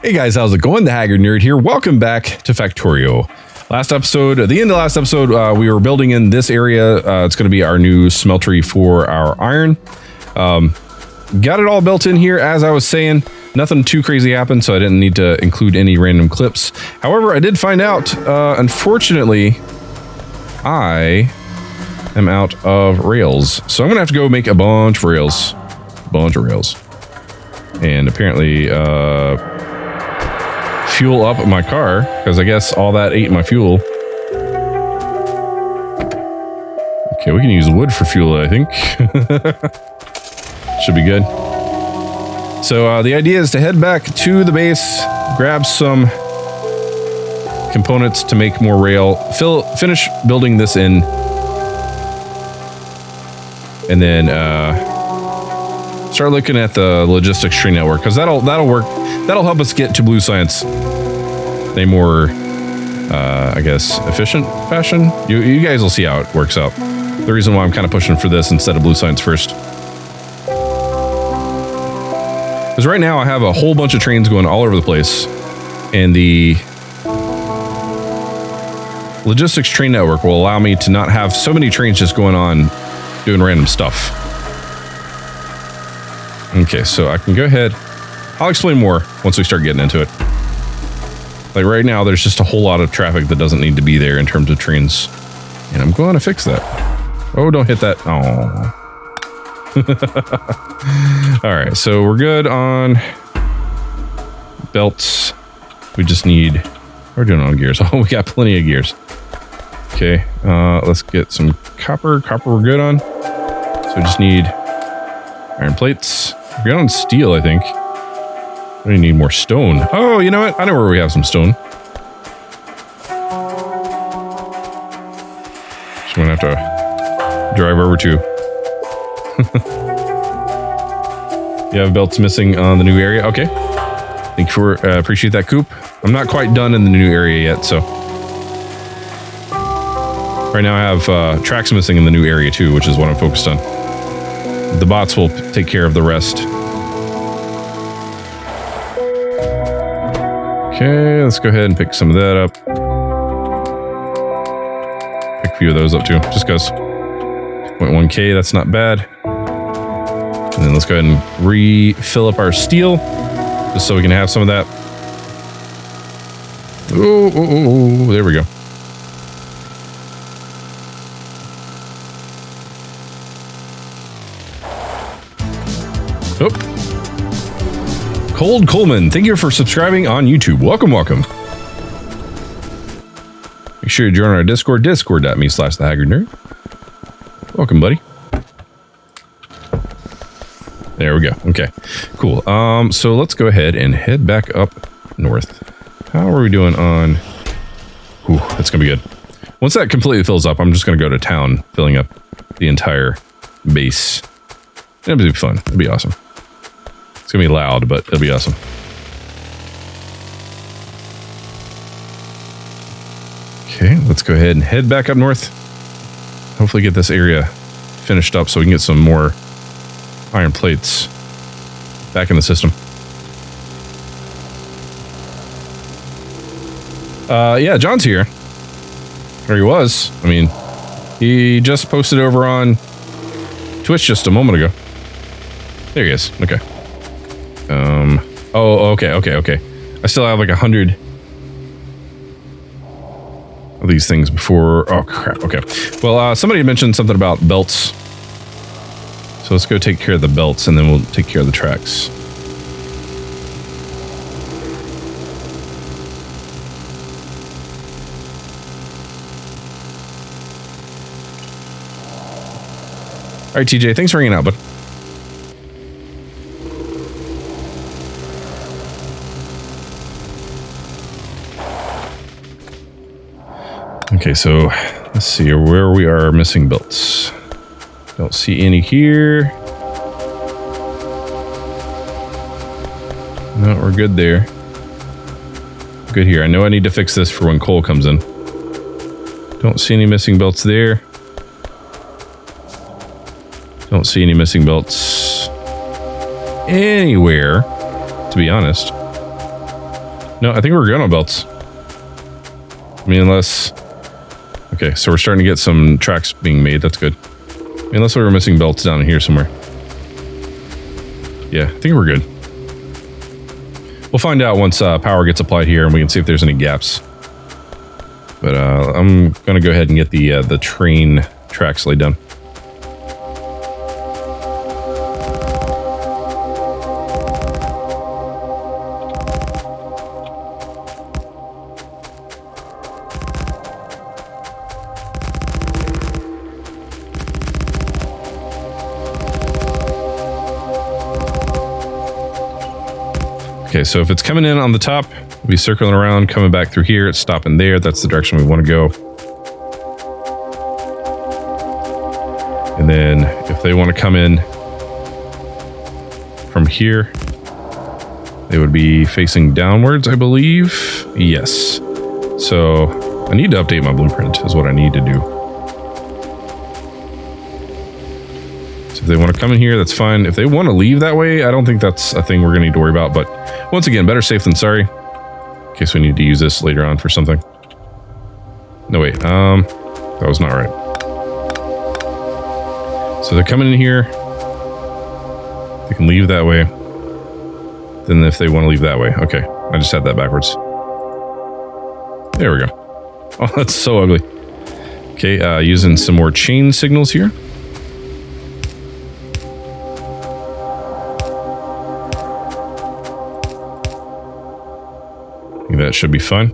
Hey guys, how's it going? The Haggard Nerd here. Welcome back to Factorio. Last episode, at the end of last episode, we were building in this area. It's going to be our new smeltery for our iron. Got it all built in here, as I was saying. Nothing too crazy happened, so I didn't need to include any random clips. However, I did find out, unfortunately, I am out of rails. So I'm going to have to go make a bunch of rails. And apparently, fuel up my car, because I guess all that ate my fuel. Okay, we can use wood for fuel, I think. Should be good. So the idea is to head back to the base, grab some components to make more rail, finish building this in, and then start looking at the logistics tree network, because that'll work. That'll help us get to blue science in a more, I guess, efficient fashion. You guys will see how it works out. The reason why I'm kind of pushing for this instead of blue science first. Because right now I have a whole bunch of trains going all over the place, and the logistics train network will allow me to not have so many trains just going on doing random stuff. Okay, so I can go ahead. I'll explain more once we start getting into it. Like right now, there's just a whole lot of traffic that doesn't need to be there in terms of trains. And I'm going to fix that. Oh, don't hit that. Oh. All right, so we're good on belts. We just need, we're doing on gears. Oh, we got plenty of gears. Okay, let's get some copper. Copper we're good on. So we just need iron plates. We're good on steel, I think. We need more stone. Oh, you know what? I know where we have some stone. Just gonna have to drive over to. You have belts missing on the new area. Okay. Thank you for appreciate that, Coop. I'm not quite done in the new area yet, so. Right now I have tracks missing in the new area too, which is what I'm focused on. The bots will take care of the rest. Okay, let's go ahead and pick some of that up. Pick a few of those up too, just because. 0.1k, that's not bad. And then let's go ahead and refill up our steel, just so we can have some of that. Oh, there we go. Oh. Cold Coleman, thank you for subscribing on YouTube. Welcome, welcome. Make sure you join our Discord, discord.me/TheHaggardNerd. Welcome, buddy. There we go. Okay, cool. So let's go ahead and head back up north. How are we doing on... Ooh, that's gonna be good. Once that completely fills up, I'm just gonna go to town, filling up the entire base. That'll be fun. It'll be awesome. It's gonna be loud, but it'll be awesome. Okay, let's go ahead and head back up north. Hopefully get this area finished up so we can get some more iron plates back in the system. Yeah, John's here. Or he was. I mean, he just posted over on Twitch just a moment ago. There he is. Okay. Oh, okay. I still have like 100 of these things before. Oh, crap. Okay. Well, somebody had mentioned something about belts. So let's go take care of the belts and then we'll take care of the tracks. All right, TJ, thanks for hanging out, bud. Okay, so let's see where we are missing belts. Don't see any here. No, we're good there. Good here. I know I need to fix this for when coal comes in. Don't see any missing belts there. Don't see any missing belts anywhere, to be honest. No, I think we're good on belts. I mean, unless... Okay, so we're starting to get some tracks being made. That's good. I mean, unless we were missing belts down here somewhere. Yeah, I think we're good. We'll find out once power gets applied here and we can see if there's any gaps. But I'm going to go ahead and get the train tracks laid down. Okay, so if it's coming in on the top, we'll be circling around, coming back through here, it's stopping there. That's the direction we want to go. And then if they want to come in from here, they would be facing downwards, I believe. Yes. So I need to update my blueprint is what I need to do. So if they want to come in here, that's fine. If they want to leave that way, I don't think that's a thing we're going to need to worry about. But once again, better safe than sorry. In case we need to use this later on for something. No, wait. That was not right. So they're coming in here. They can leave that way. Then if they want to leave that way. Okay. I just had that backwards. There we go. Oh, that's so ugly. Okay, using some more chain signals here. That should be fun.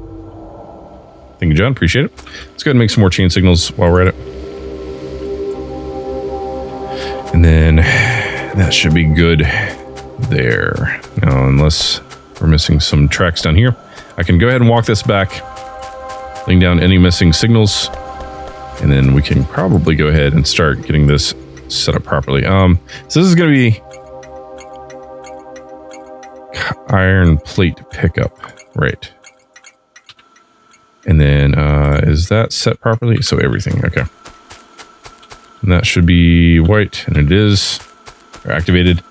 Thank you, John. Appreciate it. Let's go ahead and make some more chain signals while we're at it. And then that should be good there. Now, unless we're missing some tracks down here, I can go ahead and walk this back, laying down any missing signals, and then we can probably go ahead and start getting this set up properly. So this is going to be iron plate pickup. Right. And then, is that set properly? So everything, okay. And that should be white, and it is. Or activated.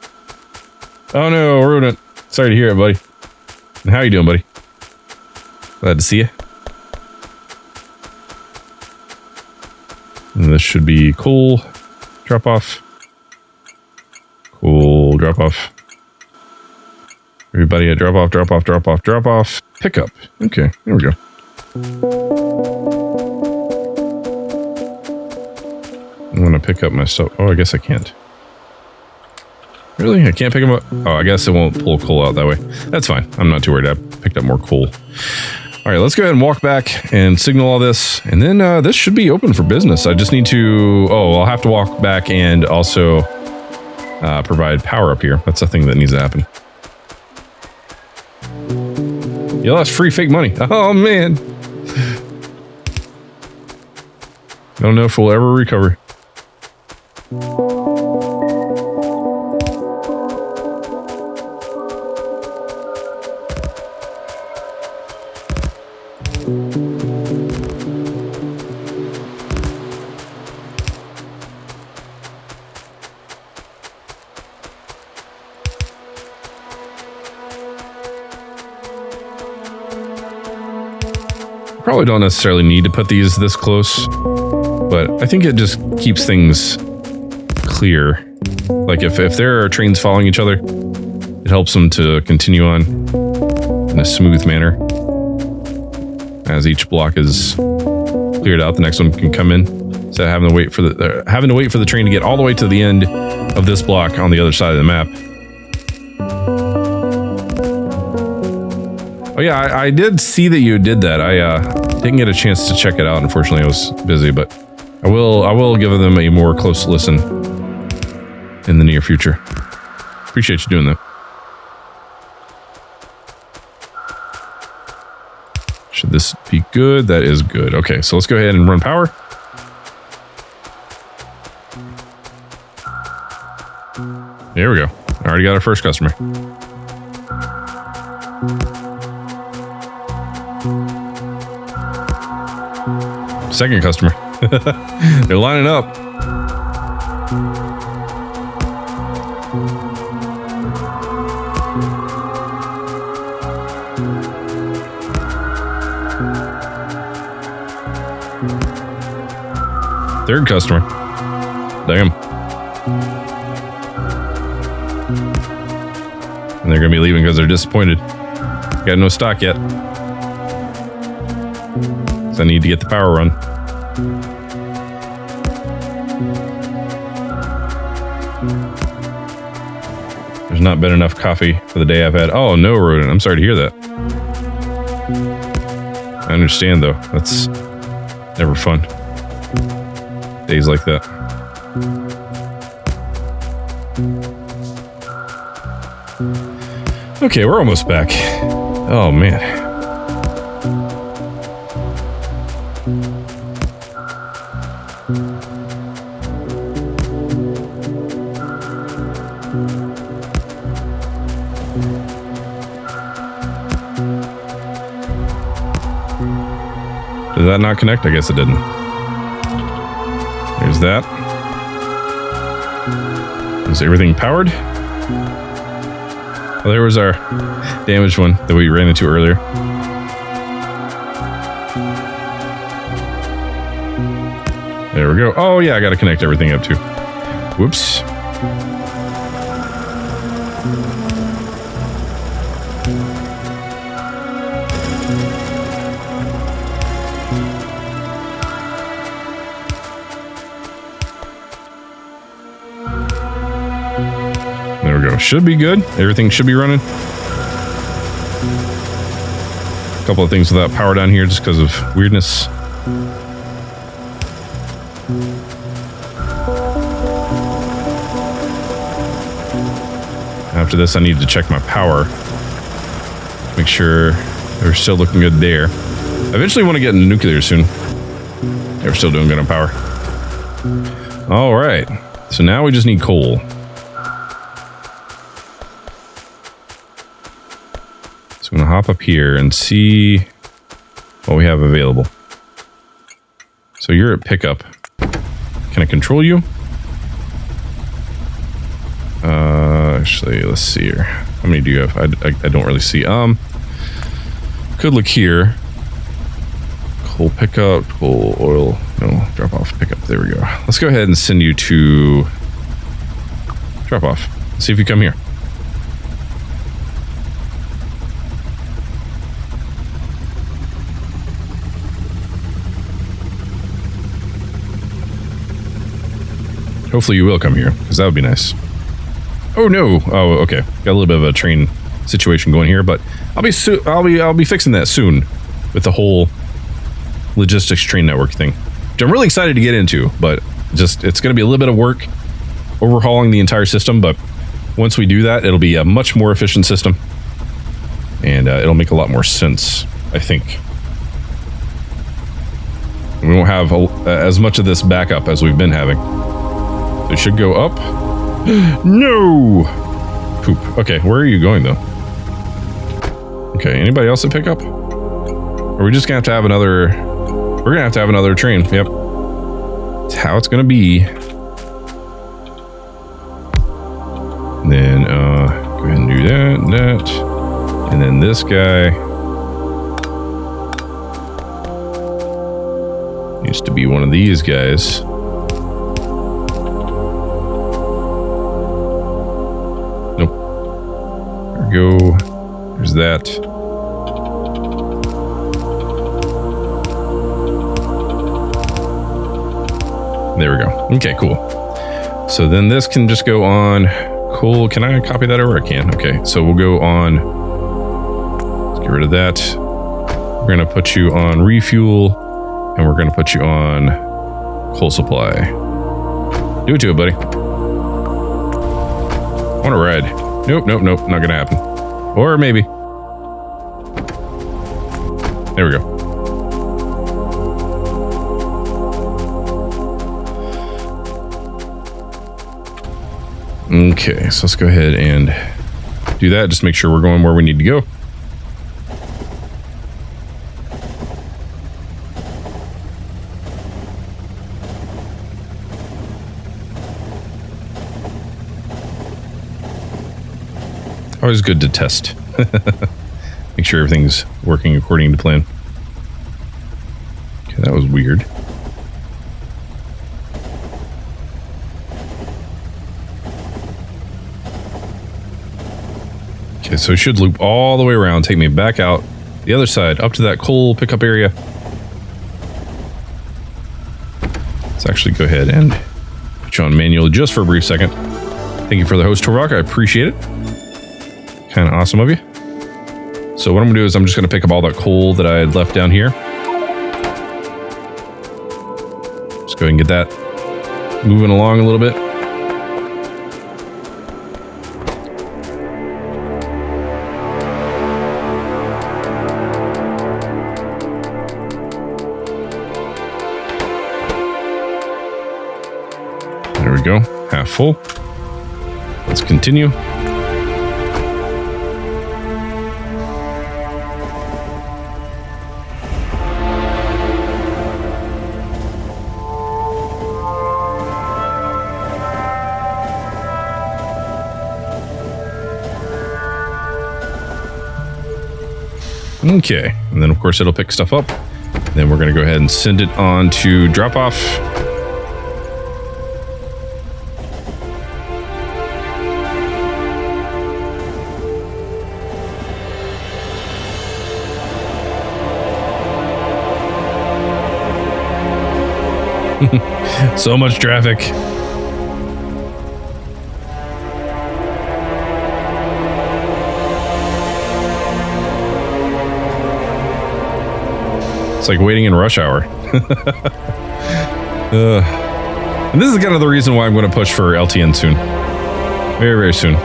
Oh no, ruined it. Sorry to hear it, buddy. And how you doing, buddy? Glad to see you. And this should be cool. Drop off. Cool, drop off. Everybody a drop off, drop off, drop off, drop off. Pickup. Okay, there we go. I want to pick up my stuff. Oh, I guess I can't. Really? I can't pick them up? Oh, I guess it won't pull coal out that way. That's fine. I'm not too worried. I picked up more coal. All right, let's go ahead and walk back and signal all this. And then this should be open for business. I just need to... Oh, I'll have to walk back and also provide power up here. That's the thing that needs to happen. Yo, that's free fake money. Oh, man. I don't know if we'll ever recover. Probably don't necessarily need to put these this close, but I think it just keeps things clear. Like if there are trains following each other, it helps them to continue on in a smooth manner. As each block is cleared out, the next one can come in. Instead of having to wait for the train to get all the way to the end of this block on the other side of the map. Oh yeah, I did see that you did that. I didn't get a chance to check it out. Unfortunately, I was busy, but I will give them a more close listen in the near future. Appreciate you doing that. Should this be good? That is good. Okay, so let's go ahead and run power. There we go. I already got our first customer. Second customer. They're lining up. Third customer. Damn. And they're gonna be leaving because they're disappointed. Got no stock yet. So I need to get the power run. There's not been enough coffee for the day I've had. Oh, no, rodent. I'm sorry to hear that. I understand, though. That's never fun. Days like that. Okay, we're almost back. Oh, man. Did that not connect? I guess it didn't. There's that. Is everything powered? Well, there was our damaged one that we ran into earlier. There we go. Oh yeah, I gotta connect everything up too. Whoops. There we go. Should be good. Everything should be running. A couple of things without power down here just because of weirdness. After this, I need to check my power. Make sure they're still looking good there. I eventually want to get into nuclear soon. They're still doing good on power. All right. So now we just need coal. So I'm going to hop up here and see what we have available. So you're at pickup. Can I control you? Actually, let's see here. How many do you have? I don't really see. Could look here. Coal pickup, coal, oil. No, drop off, pickup. There we go. Let's go ahead and send you to drop off. See if you come here. Hopefully you will come here, because that would be nice. Oh no! Oh, okay. Got a little bit of a train situation going here, but I'll be fixing that soon with the whole logistics train network thing, which I'm really excited to get into. But just it's going to be a little bit of work overhauling the entire system. But once we do that, it'll be a much more efficient system, and it'll make a lot more sense, I think. We won't have as much of this backup as we've been having. It should go up. No! Poop. Okay, where are you going, though? Okay, anybody else to pick up? Or are we just gonna have to have another... We're gonna have to have another train. Yep. That's how it's gonna be. And then, go ahead and do that. And then this guy... needs to be one of these guys. Go. There's that. There we go. Okay, cool. So then this can just go on. Cool. Can I copy that over? I can. Okay, so we'll go on. Let's get rid of that. We're going to put you on refuel, and we're going to put you on coal supply. Do it to it, buddy. I want to ride. Nope, nope, nope. Not gonna happen. Or maybe. There we go. Okay, so let's go ahead and do that. Just make sure we're going where we need to go. Always good to test. Make sure everything's working according to plan. Okay, that was weird. Okay, so it should loop all the way around, take me back out the other side, up to that coal pickup area. Let's actually go ahead and put you on manual just for a brief second. Thank you for the host, Torvok. I appreciate it. Kind of awesome of you. So what I'm going to do is I'm just going to pick up all that coal that I had left down here. Just go ahead and get that moving along a little bit. There we go. Half full. Let's continue. Okay, and then of course it'll pick stuff up. And then we're going to go ahead and send it on to drop off. So much traffic. It's like waiting in rush hour. And this is kind of the reason why I'm going to push for LTN soon. Very, very soon.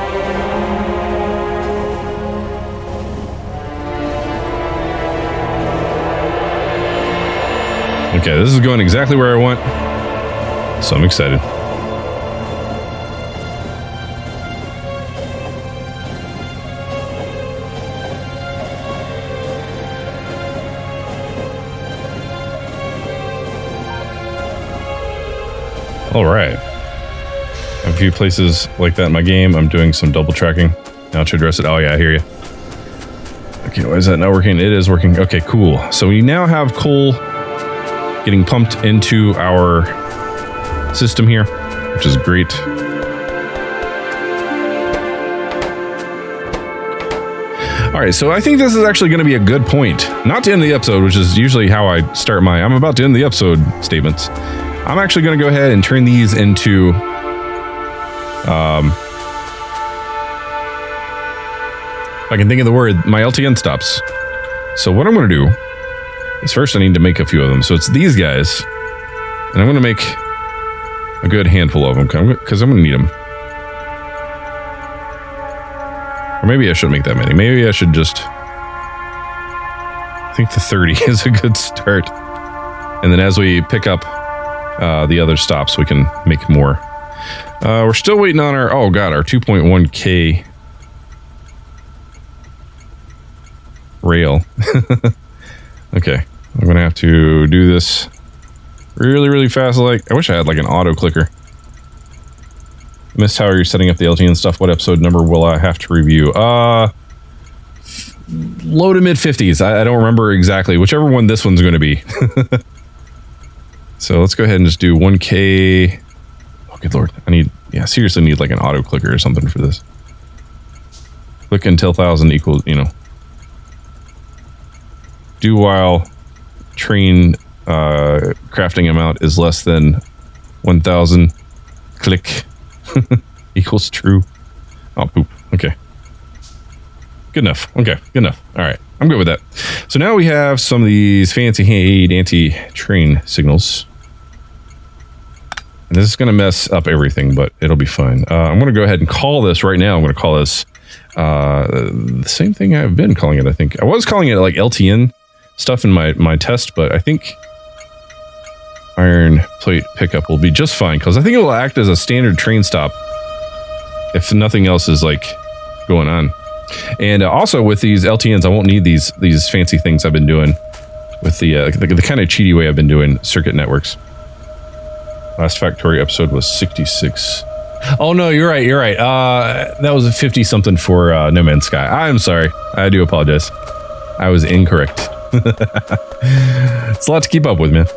Okay, this is going exactly where I want. So I'm excited. All right. A few places like that in my game, I'm doing some double tracking. Now to address it. Oh yeah, I hear you. Okay, why is that not working? It is working. Okay, cool. So we now have coal getting pumped into our system here, which is great. All right, so I think this is actually going to be a good point. Not to end the episode, which is usually how I start my I'm about to end the episode statements. I'm actually going to go ahead and turn these into if I can think of the word, my LTN stops. So what I'm going to do is first I need to make a few of them. So it's these guys, and I'm going to make a good handful of them because I'm going to need them. Or maybe I shouldn't make that many. Maybe I should just... I think the 30 is a good start. And then as we pick up the other stops, we can make more. We're still waiting on our... Oh, God, our 2.1K rail. Okay. I'm going to have to do this really, really fast. Like, I wish I had, like, an auto clicker. Missed how you're setting up the LTN stuff. What episode number will I have to review? Low to mid 50s. I don't remember exactly. Whichever one this one's going to be. So let's go ahead and just do 1K. Oh, good lord. I need, yeah, seriously need like an auto clicker or something for this. Click until 1,000 equals, you know. Do while train crafting amount is less than 1,000. Click. Equals true. Oh, poop. Okay. Good enough. Okay, good enough. All right, I'm good with that. So now we have some of these fancy dandy train signals. And this is going to mess up everything, but it'll be fine. I'm going to go ahead and call this right now. I'm going to call this the same thing I've been calling it, I think. I was calling it like LTN stuff in my test, but I think iron plate pickup will be just fine because I think it will act as a standard train stop if nothing else is like going on. And also with these LTNs, I won't need these fancy things I've been doing with the kind of cheaty way I've been doing circuit networks. Last Factorio episode was 66. Oh no, you're right. That was a 50 something for No Man's Sky. I'm sorry. I do apologize. I was incorrect. It's a lot to keep up with, man.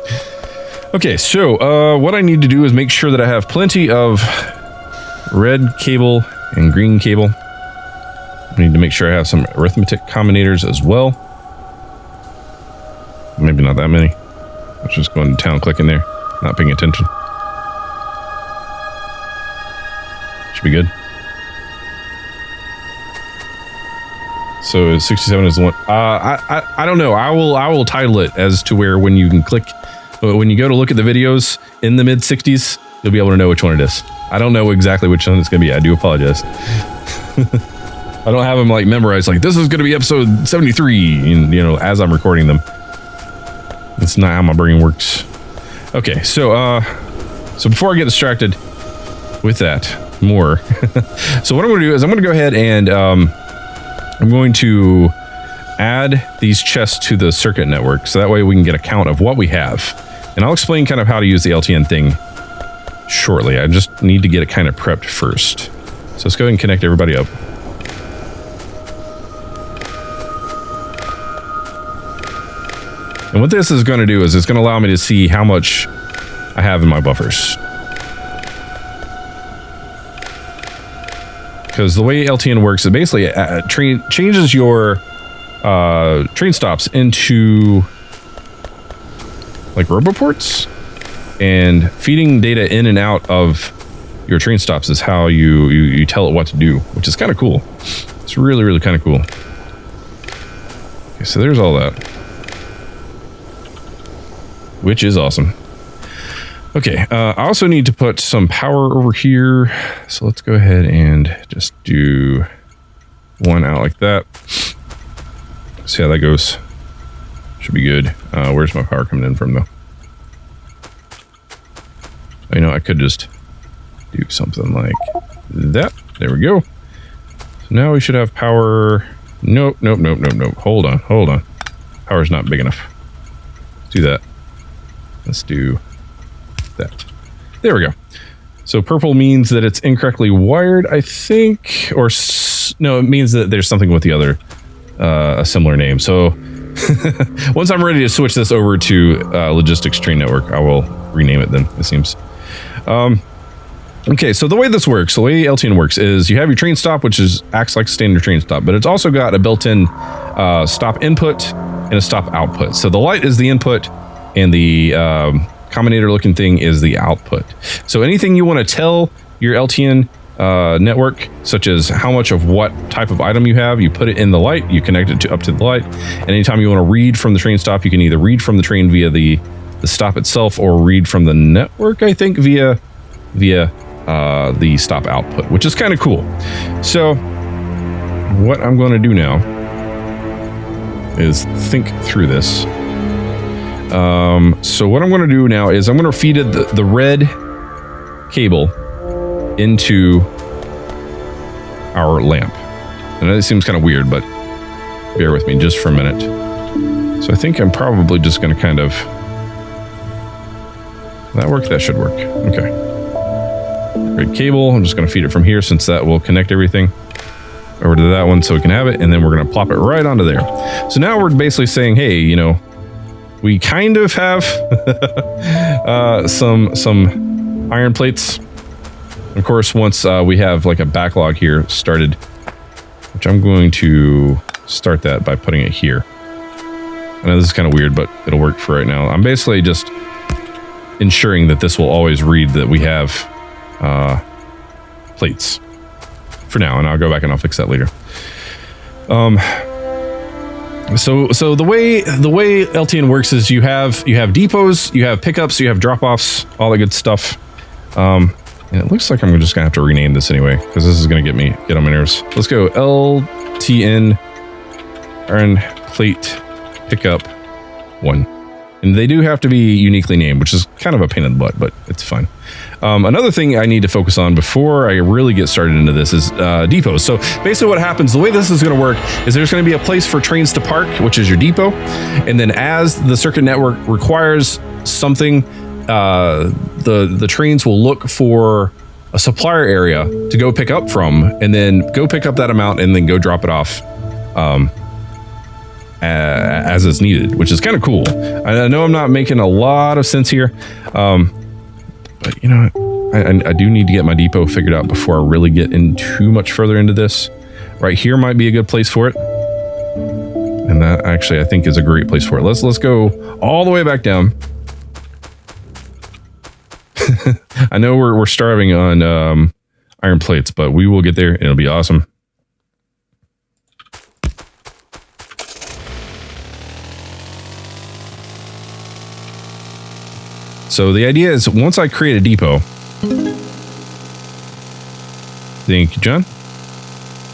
Okay, so what I need to do is make sure that I have plenty of red cable and green cable. I need to make sure I have some arithmetic combinators as well. Maybe not that many. Let's just go into town, click in there, not paying attention. Should be good. So 67 is the one. I don't know. I will title it as to where when you can click, when you go to look at the videos in the mid 60s, you'll be able to know which one it is. I don't know exactly which one it's going to be. I do apologize. I don't have them like memorized. Like this is going to be episode 73, and, you know, as I'm recording them. That's not how my brain works. Okay, so before I get distracted with that more, so what I'm going to do is I'm going to go ahead and I'm going to add these chests to the circuit network, so that way we can get a count of what we have. And I'll explain kind of how to use the LTN thing shortly. I just need to get it kind of prepped first. So let's go ahead and connect everybody up. And what this is going to do is it's going to allow me to see how much I have in my buffers. Because the way LTN works, it basically changes your train stops into like roboports, and feeding data in and out of your train stops is how you tell it what to do, which is kind of cool. It's really, really kind of cool. Okay, so there's all that, which is awesome. Okay, I also need to put some power over here. So let's go ahead and just do one out like that. See how that goes. Should be good. Where's my power coming in from though? You know, I could just do something like that. There we go. So now we should have power. Nope. Hold on. Power's not big enough. Let's do that. Let's do that. There we go. So purple means that it's incorrectly wired, I think, or no, it means that there's something with the other, a similar name. So once I'm ready to switch this over to logistics train network, I will rename it then, it seems. Okay, so the way this works, the way LTN works is you have your train stop, which acts like a standard train stop, but it's also got a built-in stop input and a stop output. So the light is the input and the combinator looking thing is the output. So anything you want to tell your LTN network, such as how much of what type of item you have, you put it in the light, you connect it up to the light. And anytime you want to read from the train stop, you can either read from the train via the stop itself or read from the network, I think, via the stop output, which is kind of cool. So what I'm going to do now is think through this. So what I'm going to do now is I'm going to feed it the red cable into our lamp. I know this seems kind of weird, but bear with me just for a minute. So I think I'm probably just going to kind of... That work? That should work. Okay. Red cable. I'm just going to feed it from here since that will connect everything over to that one so we can have it. And then we're going to plop it right onto there. So now we're basically saying, hey, you know, we kind of have some iron plates. Of course, once we have like a backlog here started, which I'm going to start that by putting it here. I know this is kind of weird, but it'll work for right now. I'm basically just ensuring that this will always read that we have plates for now, and I'll go back and I'll fix that later. So the way LTN works is you have depots, you have pickups, you have drop-offs, all that good stuff. And it looks like I'm just gonna have to rename this anyway, because this is gonna get on my nerves. Let's go LTN iron plate pickup 1. And they do have to be uniquely named, which is kind of a pain in the butt, but it's fine. Another thing I need to focus on before I really get started into this is depots. So basically what happens, the way this is going to work is there's going to be a place for trains to park, which is your depot. And then as the circuit network requires something, the trains will look for a supplier area to go pick up from, and then go pick up that amount and then go drop it off as is needed, which is kind of cool. I know I'm not making a lot of sense here, but you know, I do need to get my depot figured out before I really get in too much further into this, Right here might be a good place for it. And that actually, I think, is a great place for it. Let's go all the way back down. I know we're starving on iron plates, but we will get there. It'll be awesome. So the idea is once I create a depot, thank you, John.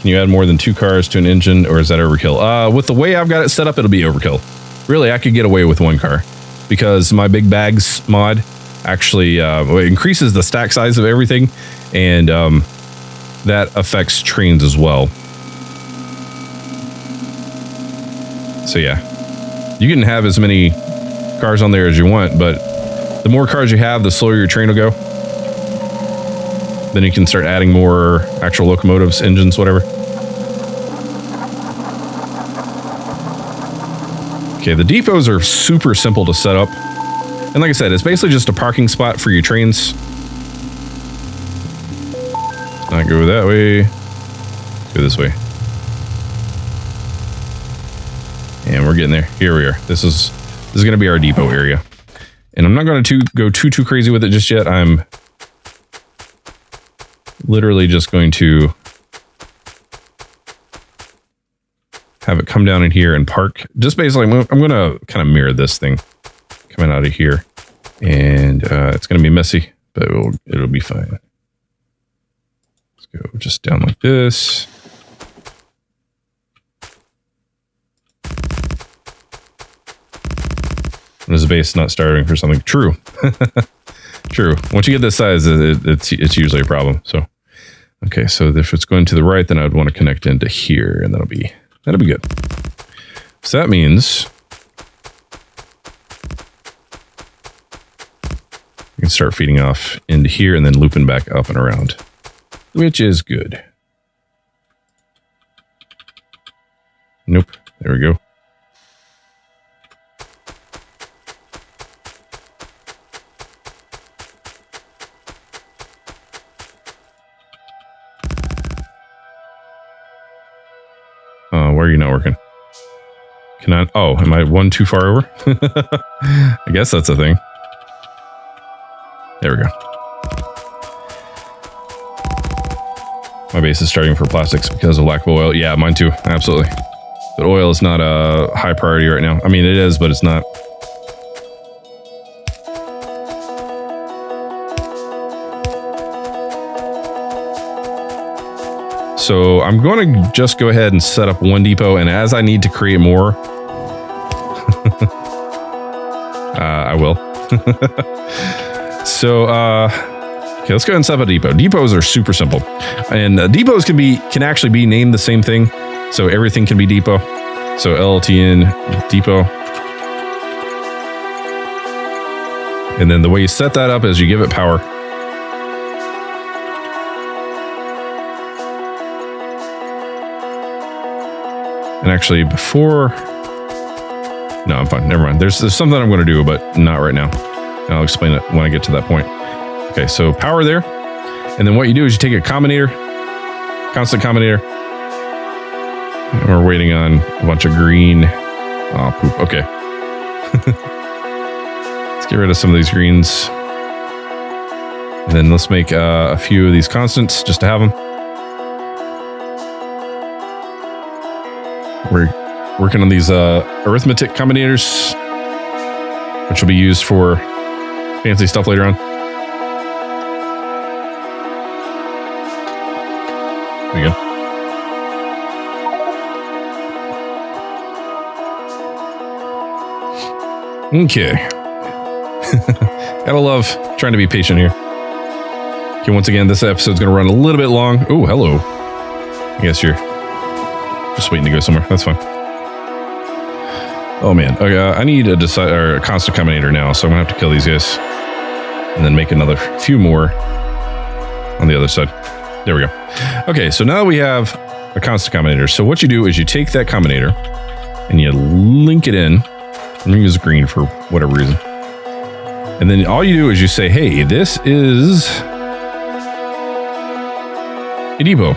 Can you add more than 2 cars to an engine, or is that overkill? With the way I've got it set up, it'll be overkill. Really, I could get away with 1 car because my big bags mod actually increases the stack size of everything, and that affects trains as well. So yeah, you can have as many cars on there as you want, but the more cars you have, the slower your train will go. Then you can start adding more actual locomotives, engines, whatever. Okay, the depots are super simple to set up. And like I said, it's basically just a parking spot for your trains. Not go that way. Go this way. And we're getting there. Here we are. This is going to be our depot area. And I'm not going to go too crazy with it just yet. I'm literally just going to have it come down in here and park. Just basically, I'm going to kind of mirror this thing coming out of here. And it's going to be messy, but it'll be fine. Let's go just down like this. Is the base not starving for something? True. True. Once you get this size, it's usually a problem. So, okay. So if it's going to the right, then I'd want to connect into here, and that'll be good. So that means we can start feeding off into here and then looping back up and around, which is good. Nope. There we go. Why are you not working? Can I? Oh, am I one too far over? I guess that's a thing. There we go. My base is starting for plastics because of lack of oil. Yeah, mine too. Absolutely. But oil is not a high priority right now. I mean, it is, but it's not. So I'm going to just go ahead and set up 1 depot, and as I need to create more, I will. So, okay, let's go ahead and set up a depot. Depots are super simple, and depots can actually be named the same thing. So everything can be depot. So LTN depot. And then the way you set that up is you give it power. And actually, before... No, I'm fine. Never mind. There's something I'm going to do, but not right now. And I'll explain it when I get to that point. Okay, so power there. And then what you do is you take a combinator, constant combinator. And we're waiting on a bunch of green. Oh, poop. Okay. Let's get rid of some of these greens. And then let's make a few of these constants just to have them. We're working on these arithmetic combinators, which will be used for fancy stuff later on. There we go. Okay. Gotta love trying to be patient here. Okay, once again, this episode's gonna run a little bit long. Oh, hello. I guess you're just waiting to go somewhere. That's fine. Oh man, okay, I need a constant combinator now, so I'm gonna have to kill these guys and then make another few more on the other side. There we go. Okay, so now we have a constant combinator. So what you do is you take that combinator and you link it in. I'm gonna use green for whatever reason. And then all you do is you say, hey, this is a depot.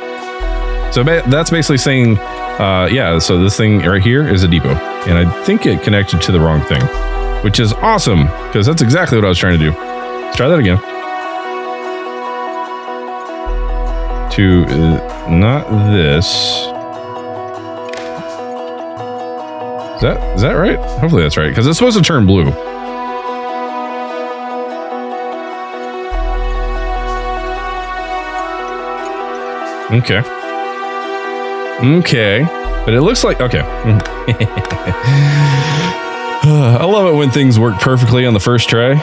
So that's basically saying, yeah, so this thing right here is a depot. And I think it connected to the wrong thing, which is awesome, because that's exactly what I was trying to do. Let's try that again. To not this. Is that right? Hopefully that's right, because it's supposed to turn blue. Okay. Okay. But it looks like, okay. I love it when things work perfectly on the first try.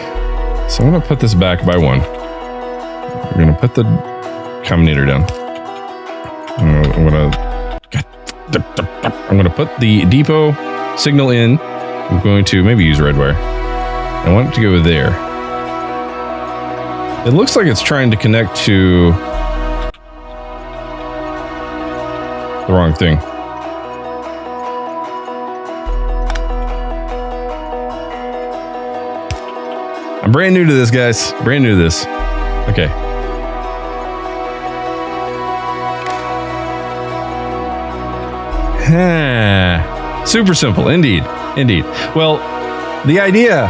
So I'm going to put this back by 1. We're going to put the combinator down. I'm going to put the depot signal in. I'm going to maybe use red wire. I want it to go there. It looks like it's trying to connect to the wrong thing. I'm brand new to this, guys. Brand new to this. Okay. Super simple, indeed. Indeed. Well, the idea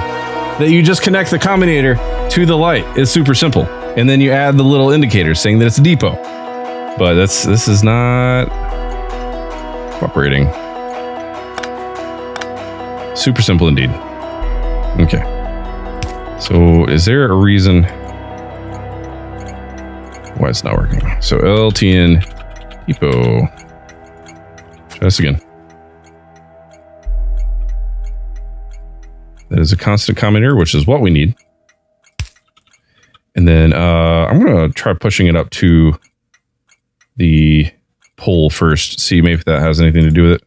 that you just connect the combinator to the light is super simple. And then you add the little indicator saying that it's a depot. But this is not cooperating. Super simple indeed. Okay. So is there a reason why it's not working? So LTN depot. Try this again. That is a constant combinator, which is what we need. And then I'm going to try pushing it up to the pole first. See maybe if that has anything to do with it.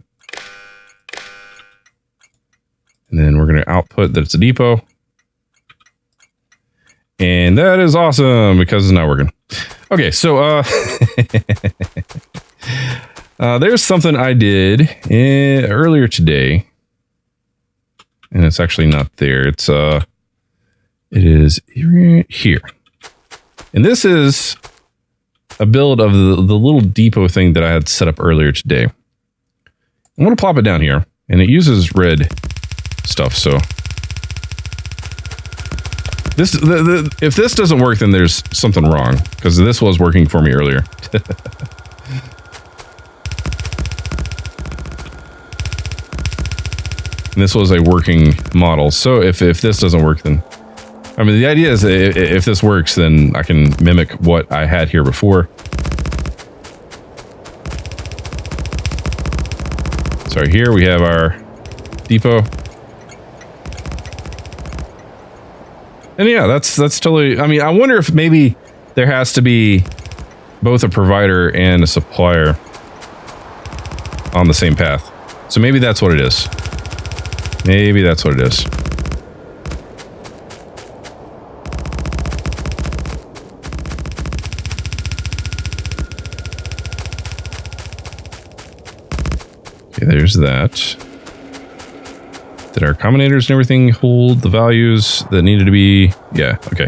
And then we're going to output that it's a depot. And that is awesome because it's not working. Okay, so there's something I did earlier today. And it's actually not there. It is here. And this is a build of the little depot thing that I had set up earlier today. I'm going to plop it down here. And it uses red stuff, so this if this doesn't work, then there's something wrong, because this was working for me earlier. And this was a working model, so if this doesn't work, then I mean the idea is if this works, then I can mimic what I had here before. So here we have our depot. And yeah, that's totally, I mean, I wonder if maybe there has to be both a provider and a supplier on the same path. So maybe that's what it is. Maybe that's what it is. Okay, there's that. Did our combinators and everything hold the values that needed to be? Yeah, okay.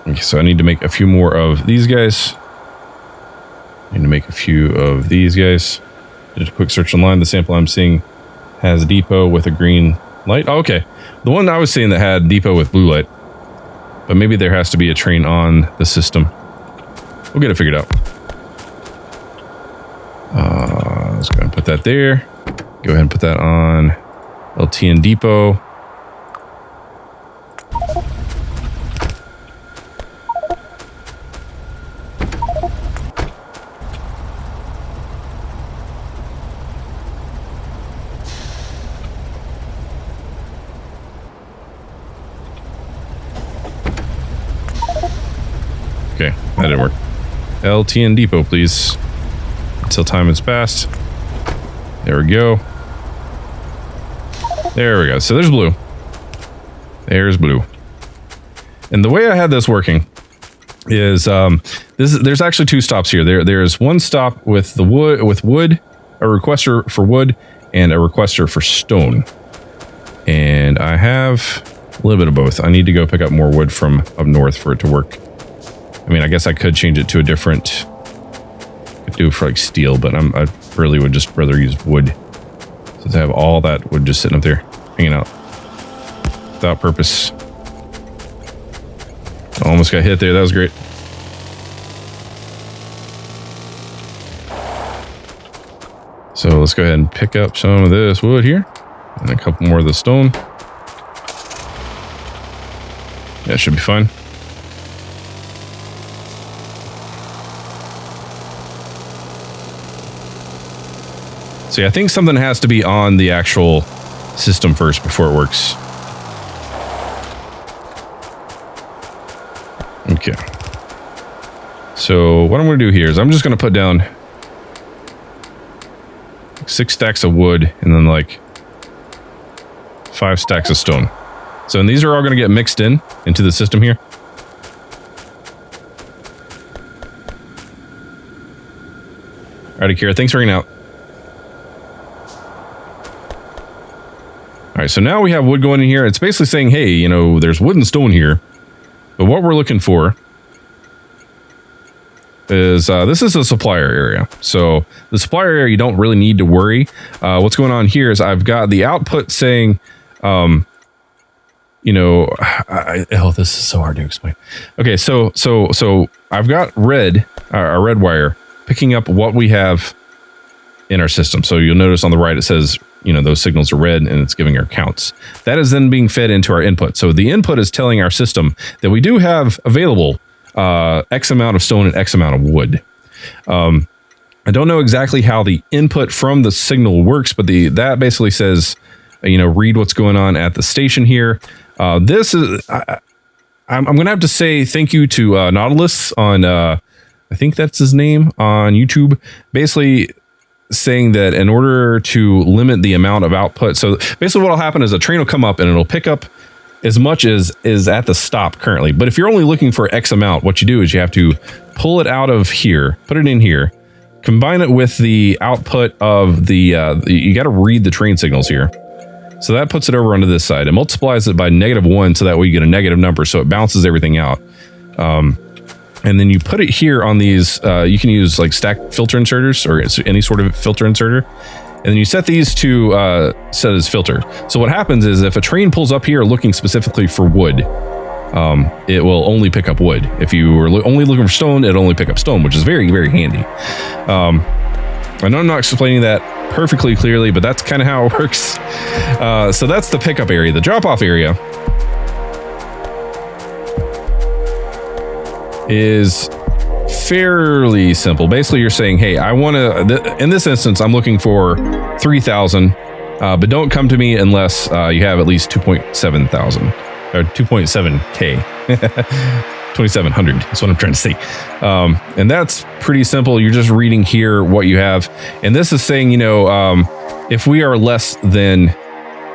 Okay, so I need to make a few more of these guys. I need to make a few of these guys. Did a quick search online. The sample I'm seeing has a depot with a green light. Oh, okay. The one I was seeing that had depot with blue light. But maybe there has to be a train on the system. We'll get it figured out. Let's go ahead and put that there. Go ahead and put that on LTN depot. Okay, that didn't work. LTN depot, please. Until time has passed. There we go. There we go. So there's blue. There's blue. And the way I had this working is there's actually two stops here. There's one stop with the wood, a requester for wood and a requester for stone. And I have little bit of both. I need to go pick up more wood from up north for it to work. I mean, I guess I could change it to a different... I could do it for like steel, but I really would just rather use wood. Since I have all that wood just sitting up there, hanging out. Without purpose. Almost got hit there, that was great. So let's go ahead and pick up some of this wood here. And a couple more of the stone. That should be fine. See, I think something has to be on the actual system first before it works. Okay. So what I'm going to do here is I'm just going to put down 6 stacks of wood and then like 5 stacks of stone. So and these are all going to get mixed into the system here. Alrighty, Kira, thanks for hanging out. Alright, so now we have wood going in here. It's basically saying, hey, you know, there's wood and stone here. But what we're looking for is, this is a supplier area. So the supplier area, you don't really need to worry. What's going on here is I've got the output saying, you know, oh, this is so hard to explain. Okay, so I've got red, a red wire picking up what we have in our system. So you'll notice on the right, it says, you know, those signals are red and it's giving our counts. That is then being fed into our input. So the input is telling our system that we do have available X amount of stone and X amount of wood. I don't know exactly how the input from the signal works, but that basically says, you know, read what's going on at the station here. This is, I'm going to have to say thank you to Nautilus on, I think that's his name, on YouTube. Basically saying that in order to limit the amount of output, so basically what will happen is a train will come up and it'll pick up as much as is at the stop currently. But if you're only looking for X amount, what you do is you have to pull it out of here, put it in here, combine it with the output of the you got to read the train signals here. So that puts it over onto this side. It multiplies it by -1, so that way you get a negative number, so it balances everything out. And then you put it here on these, you can use like stack filter inserters or any sort of filter inserter. And then you set these to set as filter. So what happens is if a train pulls up here looking specifically for wood, it will only pick up wood. If you were only looking for stone, it'll only pick up stone, which is very, very handy. I know I'm not explaining that perfectly clearly, but that's kind of how it works. So that's the pickup area. The drop-off area is fairly simple. Basically, you're saying, hey, I want to, in this instance, I'm looking for 3,000, but don't come to me unless you have at least 2.7 thousand, or 2.7K. 2,700 is what I'm trying to say. And that's pretty simple. You're just reading here what you have. And this is saying, you know, if we are less than,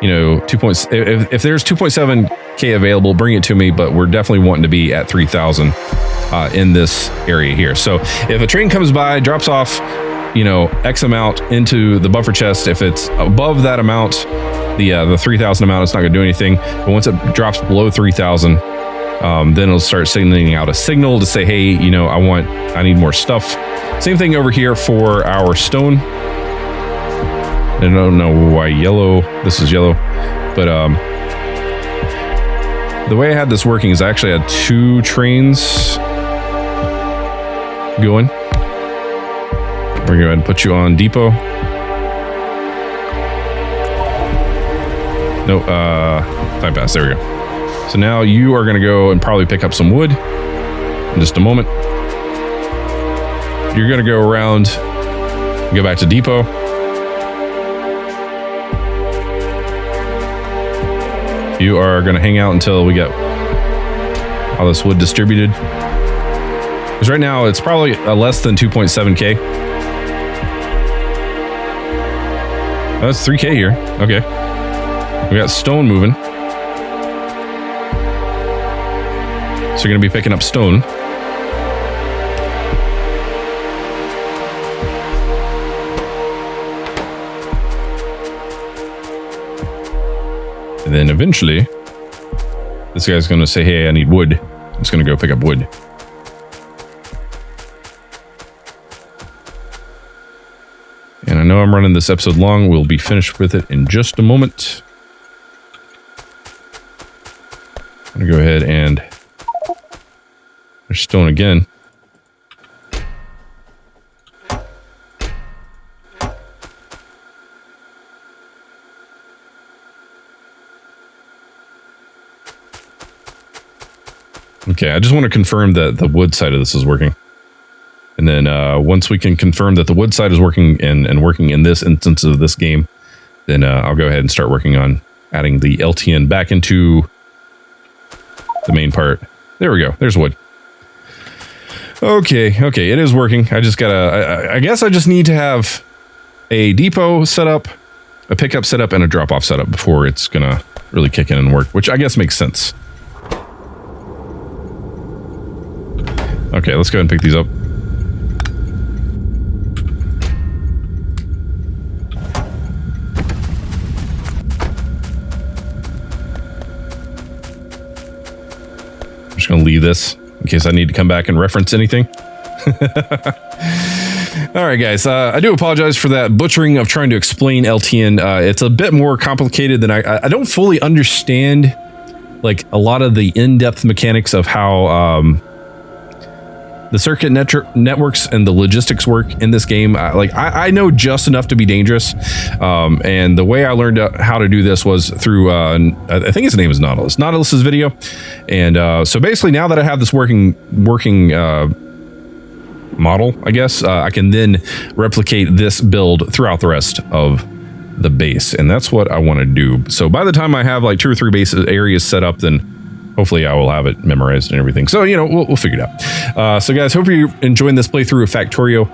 you know, if there's 2.7K available, bring it to me, but we're definitely wanting to be at 3,000 in this area here. So if a train comes by, drops off, you know, X amount into the buffer chest, if it's above that amount, the 3,000 amount, it's not going to do anything. But once it drops below 3,000, then it'll start sending out a signal to say, hey, you know, I need more stuff. Same thing over here for our stone. I don't know why this is yellow, but the way I had this working is I actually had 2 trains going. We're going to go ahead and put you on depot. No, time pass, there we go. So now you are going to go and probably pick up some wood in just a moment. You're going to go around, go back to depot. You are going to hang out until we get all this wood distributed. Because right now it's probably less than 2.7K. That's 3K here. Okay. We got stone moving. So you're going to be picking up stone. And then eventually, this guy's going to say, hey, I need wood. I'm just going to go pick up wood. And I know I'm running this episode long. We'll be finished with it in just a moment. I'm going to go ahead and... There's stone again. Okay, I just want to confirm that the wood side of this is working. And then once we can confirm that the wood side is working and working in this instance of this game, then I'll go ahead and start working on adding the LTN back into the main part. There we go. There's wood. Okay, it is working. I just gotta, I guess I just need to have a depot set up, a pickup set up, and a drop-off set up before it's gonna really kick in and work, which I guess makes sense. Okay, let's go ahead and pick these up. I'm just going to leave this in case I need to come back and reference anything. All right, guys. I do apologize for that butchering of trying to explain LTN. It's a bit more complicated than I don't fully understand, like, a lot of the in-depth mechanics of how the circuit networks and the logistics work in this game. I know just enough to be dangerous. And the way I learned how to do this was through, I think his name is Nautilus. Nautilus's video. And so basically now that I have this working model, I guess, I can then replicate this build throughout the rest of the base. And that's what I want to do. So by the time I have like 2 or 3 base areas set up, then hopefully I will have it memorized and everything. So, you know, we'll figure it out. So guys, hope you're enjoying this playthrough of Factorio.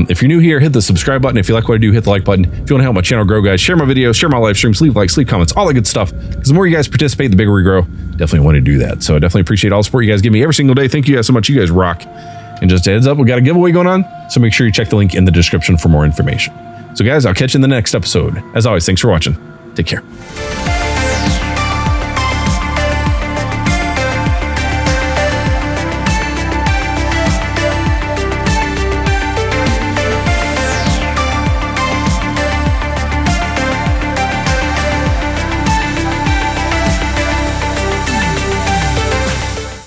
If you're new here, hit the subscribe button. If you like what I do, hit the like button. If you want to help my channel grow, guys, share my videos, share my live streams, leave likes, leave comments, all that good stuff. Because the more you guys participate, the bigger we grow. Definitely want to do that. So I definitely appreciate all the support you guys give me every single day. Thank you guys so much. You guys rock. And just a heads up, we got a giveaway going on. So make sure you check the link in the description for more information. So guys, I'll catch you in the next episode. As always, thanks for watching. Take care.